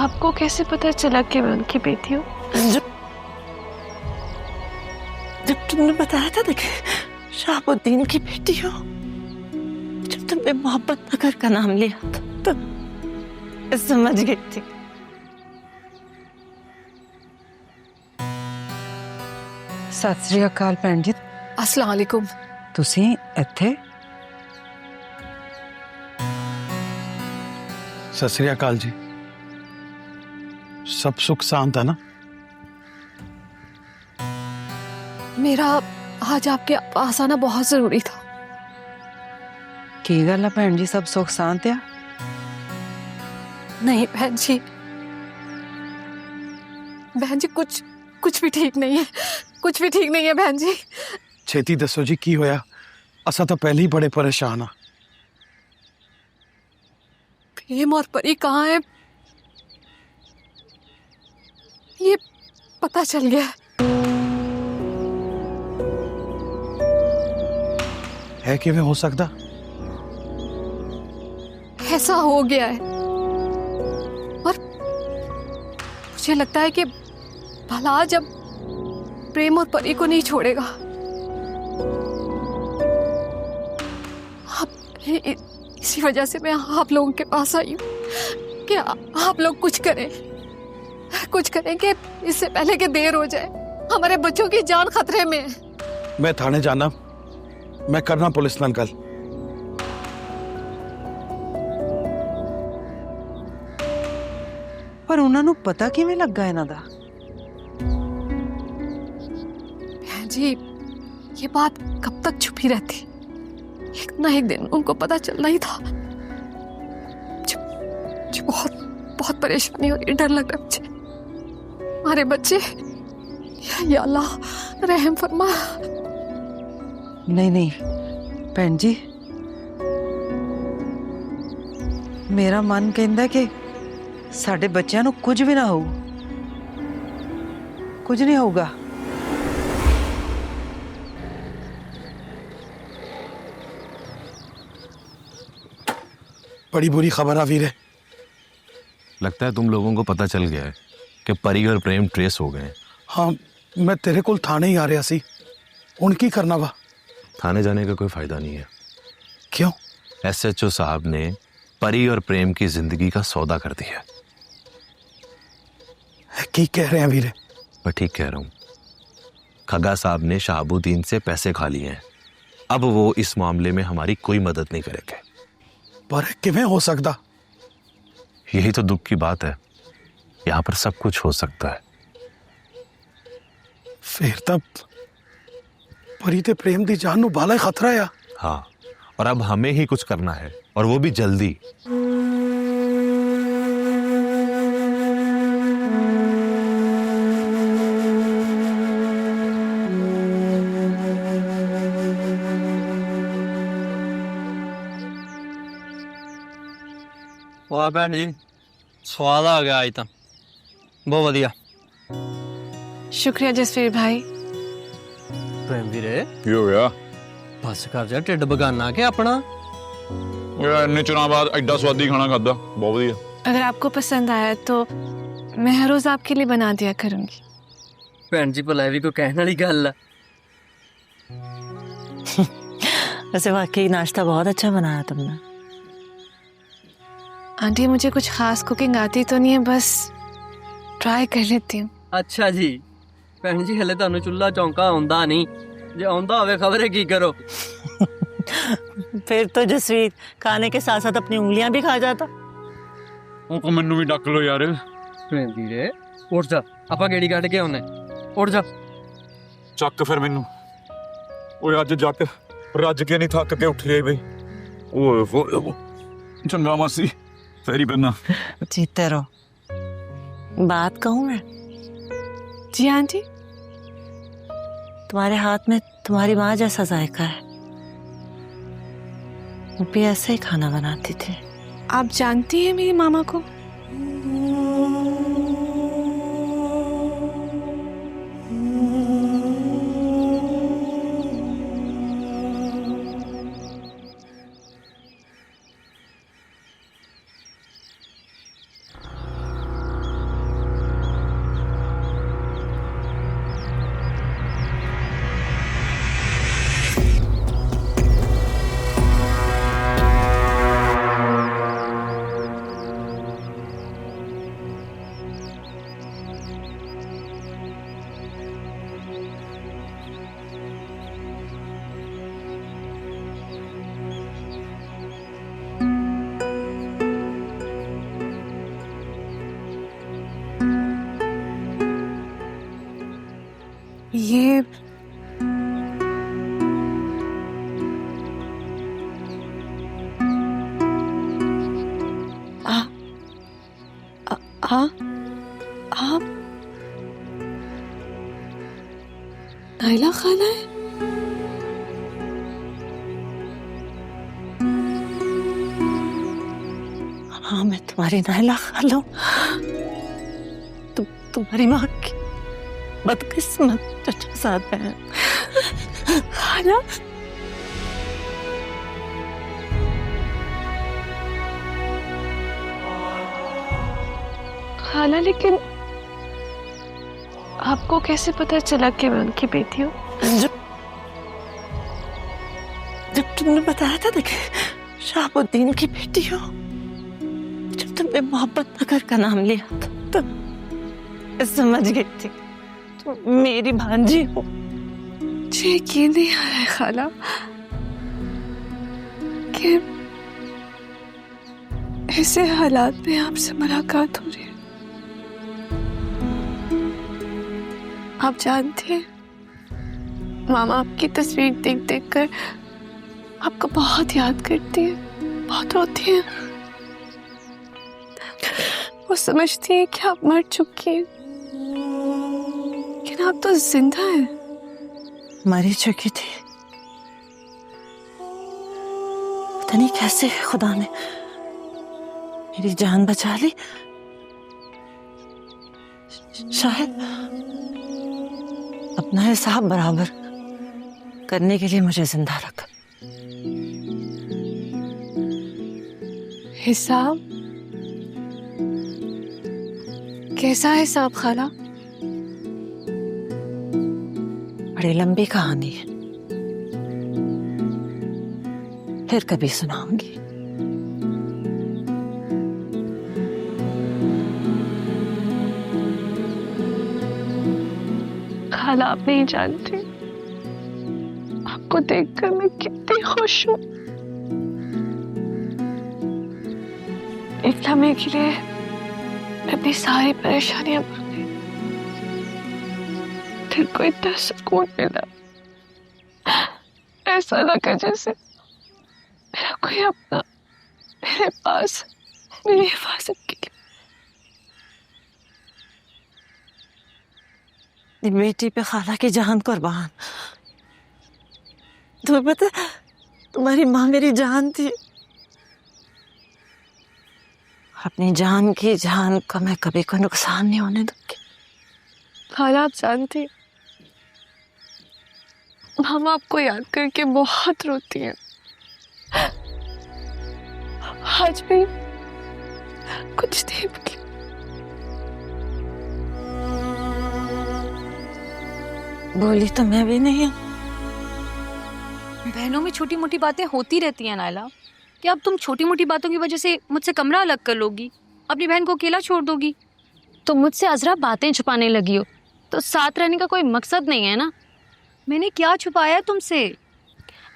आपको कैसे पता चला कि मैं उनकी बेटी हूँ? जब तुमने बताया था ना कि शहाबुद्दीन की बेटी हो, जब तुमने मोहब्बत नगर का नाम लिया तो मैं समझ गई थी। सत श्री अकाल भैन जी। अस्सलाम वालेकुम। तुसी इत्थे? सत श्री अकाल जी। सब सुख शांत है ना? मेरा आज आपके पास आना बहुत जरूरी था। की गल है भैन जी, सब सुख शांत है? नहीं बहन जी, बहन जी कुछ भी ठीक नहीं है, कुछ भी ठीक नहीं है बहन जी। छेती दसो जी की होया? असा तो पहले ही बड़े परेशान हाँ। प्रेम और परी कहाँ है ये पता चल गया है कि वे हो सकता? ऐसा हो गया है और मुझे लगता है कि भला जब प्रेम और परी को नहीं छोड़ेगा, इसी वजह से मैं आप लोगों के पास आई हूँ कि आप लोग कुछ करें कि इससे पहले कि देर हो जाए। हमारे बच्चों की जान खतरे में है। मैं थाने जाना, मैं करना पुलिस नाल गल। पर उन्होंने पता किवें लगा इन्हां दा? बहन जी, ये बात कब तक छुपी रहती? एक ना एक दिन उनको पता चलना ही था। मुझे बहुत परेशानी हो रही, डर लग रहा है मुझे। हमारे बच्चे, या अल्लाह रहम फरमा। नहीं भैन जी, मेरा मन कहता कि साडे बच्चों को कुछ भी ना हो, कुछ नहीं होगा। बड़ी बुरी खबर आ वीरे। लगता है तुम लोगों को पता चल गया है कि परी और प्रेम ट्रेस हो गए। हाँ, मैं तेरे को थाने ही आ रहा सी। उनकी करना वा। थाने जाने का कोई फायदा नहीं है। क्यों? SHO साहब ने परी और प्रेम की जिंदगी का सौदा कर दिया। की कह रहे हैं वीरे? मैं ठीक कह रहा हूँ। खगा साहब ने शहाबुद्दीन से पैसे खा लिए हैं। अब वो इस मामले में हमारी कोई मदद नहीं करेंगे। पर किवें हो सकता? यही तो दुख की बात है, यहाँ पर सब कुछ हो सकता है। फिर तब परी ते प्रेम दी जान नू बाला खतरा है। हाँ, और अब हमें ही कुछ करना है, और वो भी जल्दी। वाह भैन जी, स्वाद आ गया आज तो। बहुत वधिया। शुक्रिया जसवीर भाई। प्रेम वीरे, की हो गया? बस कर जा, ढिड बगाना के अपना। इन्ने चुनाव बाद एडा स्वादी खाना खादा, बहुत वधिया। अगर आपको पसंद आया तो मैं हर रोज आपके लिए बना दिया करूंगी। भैन जी भला भी कोई कहने वाली गल है। वैसे वाकई नाश्ता बहुत अच्छा बनाया तुमने। आंटी, मुझे कुछ खास कुकिंग आती तो नहीं है, बस ट्राई कर लेती हूँ। अच्छा जी, भैन जी हले तुहानू चुल्हा चौंका आउंदा नहीं, जे आउंदा होवे खबरे की करो। फिर तो जसवीर खाने के साथ साथ अपनी उंगलियां भी खा जाता। ਉਹ ਮੈਨੂੰ ਵੀ ਡੱਕ ਲੋ ਯਾਰ। प्रेम वीरे उठ जा, आपा गेड़ी काट के आउने। उठ जा। ਚੱਕ ਫਿਰ ਮੈਨੂੰ। ਓਏ ਅੱਜ ਜੱਟ ਰੱਜ ਕੇ ਨਹੀਂ ਥੱਕ ਕੇ ਉੱਠ ਗਏ ਬਈ। ਓਏ ਹੋਏ ਚੰਗਾ ਮਾਸੀ, ਫੇਰੀ ਬੰਨਾ। जीते रहो। बात कहूँ मैं? जी आंटी। तुम्हारे हाथ में तुम्हारी माँ जैसा जायका है। वो भी ऐसे ही खाना बनाती थी। आप जानती हैं मेरी मामा को? ये आप नाइला खाला है? हाँ, मैं तुम्हारी नाइला खाला हूँ। तुम्हारी माँ की बदकिस्मत चचा साथ है। खाला, खाला, लेकिन आपको कैसे पता चला कि मैं उनकी बेटी हूँ? जब तुमने बताया था देखे शहाबुद्दीन की बेटी हो, जब तुमने मोहब्बत नगर का नाम लिया था, तो मैं समझ गई थी तुम मेरी भांजी हो। मुझे यकीन नहीं आ रहा है खाला कि ऐसे हालात में आपसे मुलाकात हो रही है। आप जानते हैं मामा आपकी तस्वीर देख देख कर आपको बहुत याद करती है, बहुत रोती है। वो समझती है कि आप मर चुकी हैं, लेकिन आप तो जिंदा हैं। मरी चुकी थी, पता नहीं कैसे खुदा ने मेरी जान बचा ली। शायद अपना हिसाब बराबर करने के लिए मुझे जिंदा रखा। हिसाब? कैसा हिसाब खाला? बड़ी लंबी कहानी है, फिर कभी सुनाऊंगी। खाला, आप नहीं जानती आपको देखकर मैं कितनी खुश हूँ। एक लम्हे के लिए मैं अपनी सारी परेशानियां भूल गई। दिल को इतना सुकून मिला, ऐसा लगा जैसे मेरा कोई अपना मेरे पास मेरी हिफाजत के लिए। बेटी पे खाला की जान कुर्बान। तुम्हें पता है, तुम्हारी माँ मेरी जान थी। अपनी जान की जान को मैं कभी कोई नुकसान नहीं होने दूंगी। खाला, आप जानती हम आपको याद करके बहुत रोती हैं। आज भी कुछ देर की बोली तो मैं भी नहीं हूँ। बहनों में छोटी मोटी बातें होती रहती हैं नायला। क्या अब तुम छोटी मोटी बातों की वजह से मुझसे कमरा अलग कर लोगी, अपनी बहन को अकेला छोड़ दोगी? तुम मुझसे अजरा बातें छुपाने लगी हो, तो साथ रहने का कोई मकसद नहीं है ना। मैंने क्या छुपाया है तुमसे?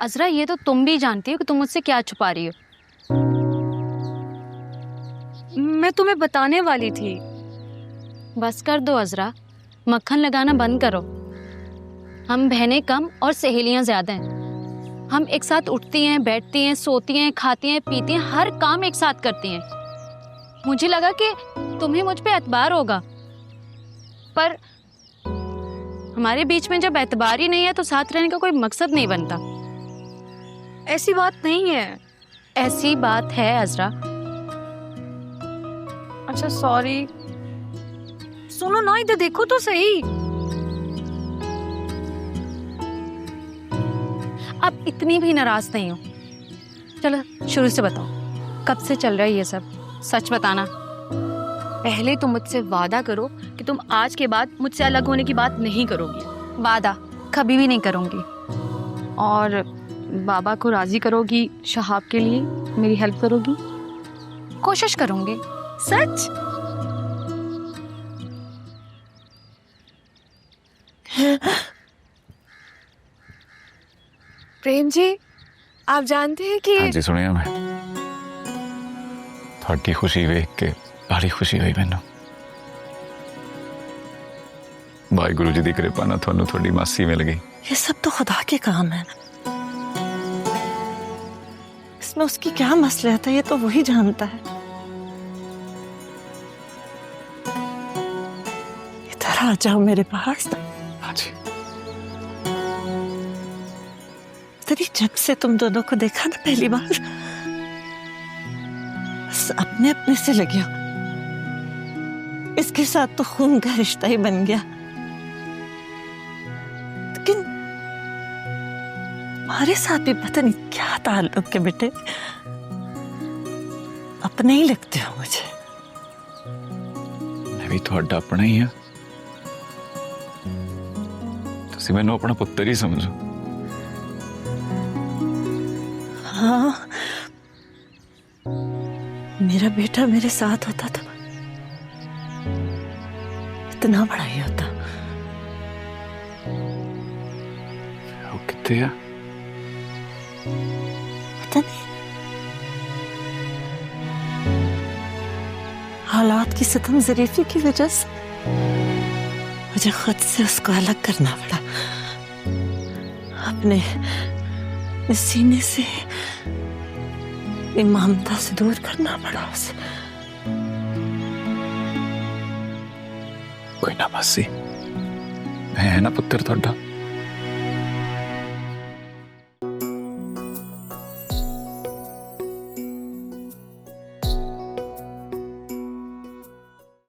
अजरा, ये तो तुम भी जानती हो कि तुम मुझसे क्या छुपा रही हो। मैं तुम्हें बताने वाली थी। बस कर दो अजरा, मक्खन लगाना बंद करो। हम बहनें कम और सहेलियां ज्यादा हैं। हम एक साथ उठती हैं, बैठती हैं, सोती हैं, खाती हैं, पीती हैं, हर काम एक साथ करती हैं। मुझे लगा कि तुम्हें मुझ पे एतबार होगा, पर हमारे बीच में जब एतबार ही नहीं है तो साथ रहने का कोई मकसद नहीं बनता। ऐसी बात नहीं है। ऐसी बात है अजरा। अच्छा सॉरी। सुनो ना, इधर देखो तो सही। अब इतनी भी नाराज नहीं हो। चलो शुरू से बताओ, कब से चल रहा है ये सब? सच बताना। पहले तुम मुझसे वादा करो कि तुम आज के बाद मुझसे अलग होने की बात नहीं करोगी। वादा कभी भी नहीं करूंगी। और बाबा को राजी करोगी, शहाब के लिए मेरी हेल्प करोगी? कोशिश करूंगी। सच? प्रेम जी, आप जानते हैं कि हाँ जी सुनिया मैं थोड़ी खुशी वेख के बड़ी खुशी हुई मैनू। वाहिगुरु जी की कृपा ना थानू थोड़ी मासी मिल गई। ये सब तो खुदा के काम है ना, इसमें उसकी क्या मसलियत है ये तो वही जानता है। इधर आ जाओ मेरे पास। हाँ जी। तभी जब से तुम दोनों को देखा ना पहली बार, बस अपने अपने से लगे हो। इसके साथ तो खून का रिश्ता ही बन गया, लेकिन हमारे साथ भी पता नहीं क्या ताल्लुक के बेटे, अपने ही लगते हो मुझे। मैं भी थोड़ा अपना ही हाँ, तुसी मैनू अपना पुत्र ही समझो। हाँ, मेरा बेटा मेरे साथ होता तो इतना बड़ा ही होता। वो कितने है? पता नहीं, हालात की सितम ज़रीफी की वजह से मुझे खुद से उसको अलग करना पड़ा, अपने सीने से ममता से दूर करना पड़ा उसे। कोई ना मासी, मैं है ना पुत्र थोड़ा।